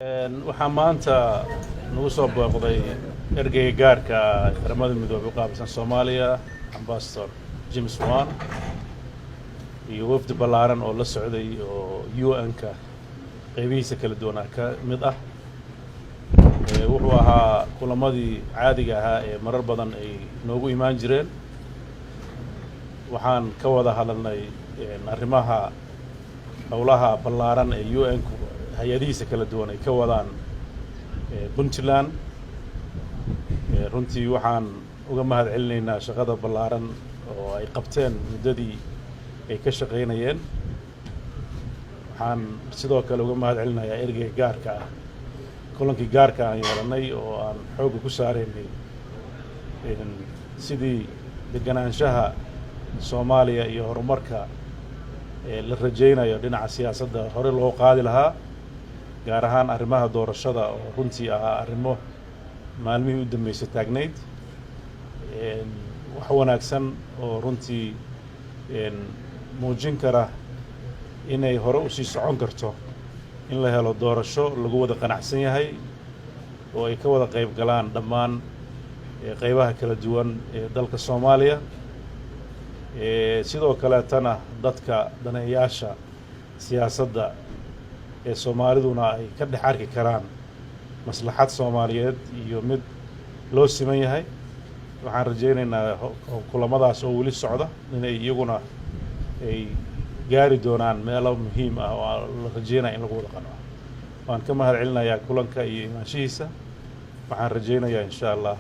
waxaa maanta nagu soo booqday ergeyga gaarka qaramada midoobay u qaabilsan Soomaaliya Ambassador Swan iyo wafdi ballaaran oo la socday oo UN-ka qaybihiisa kala duwan ka mid ah wuxuu ahaa kulamadii caadiga ahaa ee marar badan ay noogu imaan jireen waxaan ka wada hadalnay arrimaha howlaha ballaaran ee UN-ku hay'adihiisa kala duwan ay ka wadaan Puntland runtii waxaan uga mahad celinaynaa shaqada ballaaran oo ay qabteen muddadii ay ka shaqeynayeen waxaan sidoo kale uga mahad celinayaa ergeyga gaarka ah kulankii gaarka aan yeelanay oo aan xoog ku saareynay sidii deganaanshaha Soomaaliya iyo horumarka la rajaynayo dhinaca siyaasadda hore loo qaadi lahaa gaar ahaan arrimaha doorashada oo runtii ahaa arrimo maalmihii u dambeysay taagnayd wax wanaagsan oo runtii muujin kara inay hore u sii socon karto in la helo doorasho lagu wada qanacsan yahay oo ay ka wada qayb galaan dhammaan qaybaha kala duwan ee dalka Soomaaliya sidoo kale tana dadka daneeyaasha siyaasadda ee Soomaaliduna ay ka dhex arki karaan maslaxad Soomaaliyeed iyo mid loo siman yahay waxaan rajaynaynaa kulamadaas oo weli socda inay iyaguna ay gaari doonaan meelo muhiim ah oo la rajaynayo in lagu wada qanco waan ka mahad celinayaa kulanka iyo imaanshihiisa waxaan rajaynayaa insha Allah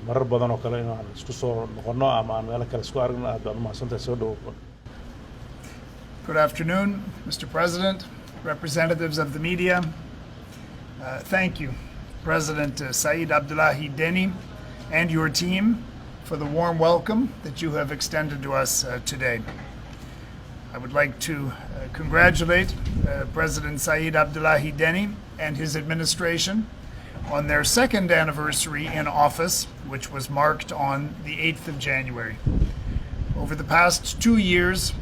marar badan oo kale inaan isku soo noqono ama aan meelo kale isku aragno aad baan u mahadsantahay soo dhawow. Good afternoon, Mr. President, representatives of the media. Thank you, President Saied Abdullahi Deni and your team for the warm welcome that you have extended to us today. I would like to congratulate President Saied Abdullahi Deni and his administration on their second anniversary in office, which was marked on the 8th of January. Over the past 2 years,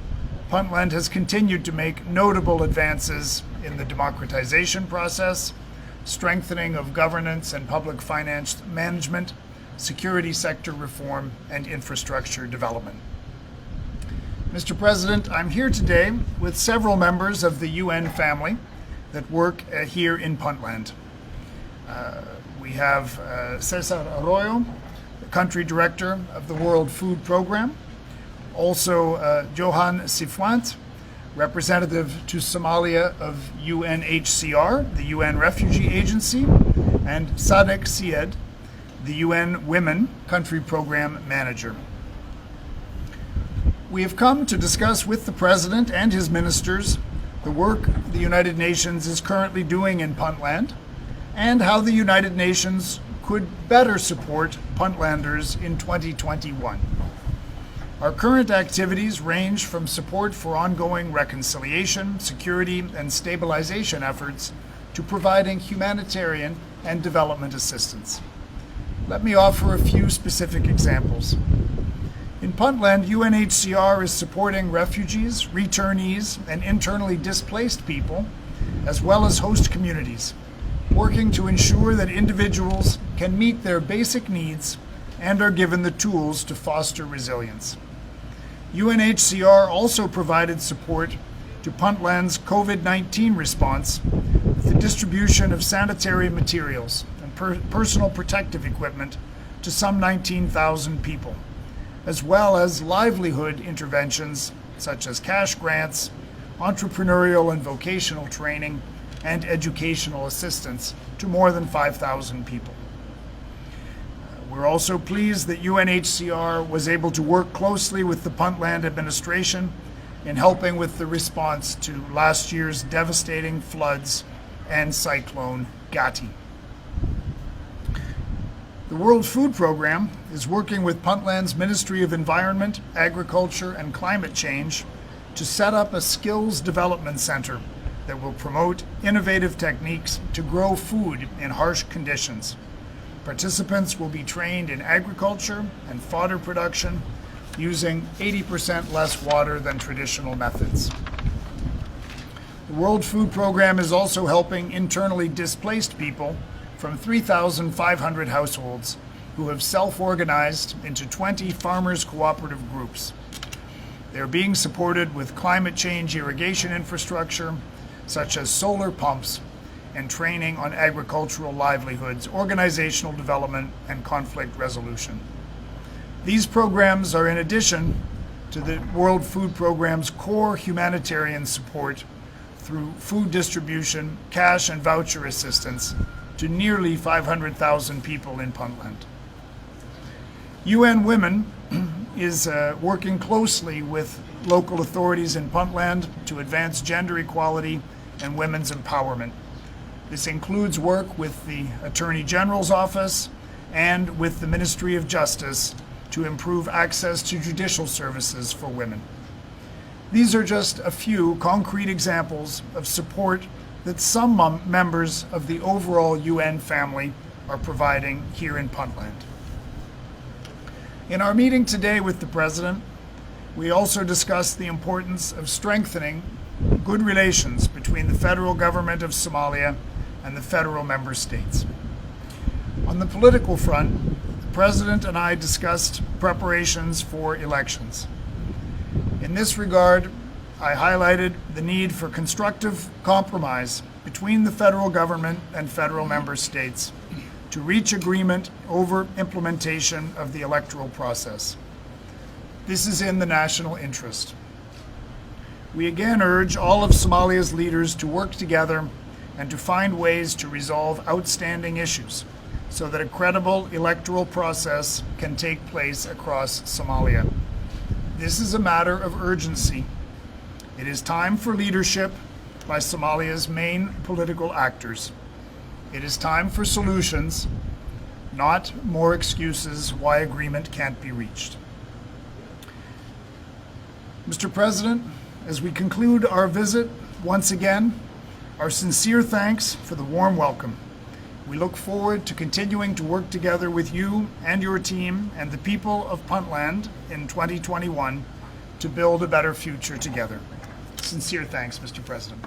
Puntland has continued to make notable advances in the democratization process, strengthening of governance and public finance management, security sector reform, and infrastructure development. Mr. President, I'm here today with several members of the UN family that work here in Puntland. We have Cesar Arroyo, the country director of the World Food Program, also Johan Sifwant, representative to Somalia of UNHCR, the UN Refugee Agency, and Sadek Syed, the UN Women Country Program Manager. We have come to discuss with the President and his ministers the work the United Nations is currently doing in Puntland and how the United Nations could better support Puntlanders in 2021. Our current activities range from support for ongoing reconciliation, security, and stabilization efforts to providing humanitarian and development assistance. Let me offer a few specific examples. In Puntland, UNHCR is supporting refugees, returnees, and internally displaced people, as well as host communities, working to ensure that individuals can meet their basic needs and are given the tools to foster resilience. UNHCR also provided support to Puntland's COVID-19 response with the distribution of sanitary materials and personal protective equipment to some 19,000 people, as well as livelihood interventions such as cash grants, entrepreneurial and vocational training, and educational assistance to more than 5,000 people. We're also pleased that UNHCR was able to work closely with the Puntland administration in helping with the response to last year's devastating floods and cyclone Gati. The World Food Program is working with Puntland's Ministry of Environment, Agriculture, and Climate Change to set up a skills development center that will promote innovative techniques to grow food in harsh conditions. Participants will be trained in agriculture and fodder production using 80% less water than traditional methods. The World Food Program is also helping internally displaced people from 3,500 households who have self-organized into 20 farmers' cooperative groups. They're being supported with climate change irrigation infrastructure, such as solar pumps, and training on agricultural livelihoods, organizational development, and conflict resolution. These programs are in addition to the World Food Program's core humanitarian support through food distribution, cash and voucher assistance to nearly 500,000 people in Puntland. UN Women is working closely with local authorities in Puntland to advance gender equality and women's empowerment. This includes work with the Attorney General's Office and with the Ministry of Justice to improve access to judicial services for women. These are just a few concrete examples of support that some members of the overall UN family are providing here in Puntland. In our meeting today with the President, we also discussed the importance of strengthening good relations between the federal government of Somalia and the federal member states. On the political front, the President and I discussed preparations for elections. In this regard, I highlighted the need for constructive compromise between the federal government and federal member states to reach agreement over implementation of the electoral process. This is in the national interest. We again urge all of Somalia's leaders to work together and to find ways to resolve outstanding issues so that a credible electoral process can take place across Somalia. This is a matter of urgency. It is time for leadership by Somalia's main political actors. It is time for solutions, not more excuses why agreement can't be reached. Mr. President, as we conclude our visit, once again, our sincere thanks for the warm welcome. We look forward to continuing to work together with you and your team and the people of Puntland in 2021 to build a better future together. Sincere thanks, Mr. President.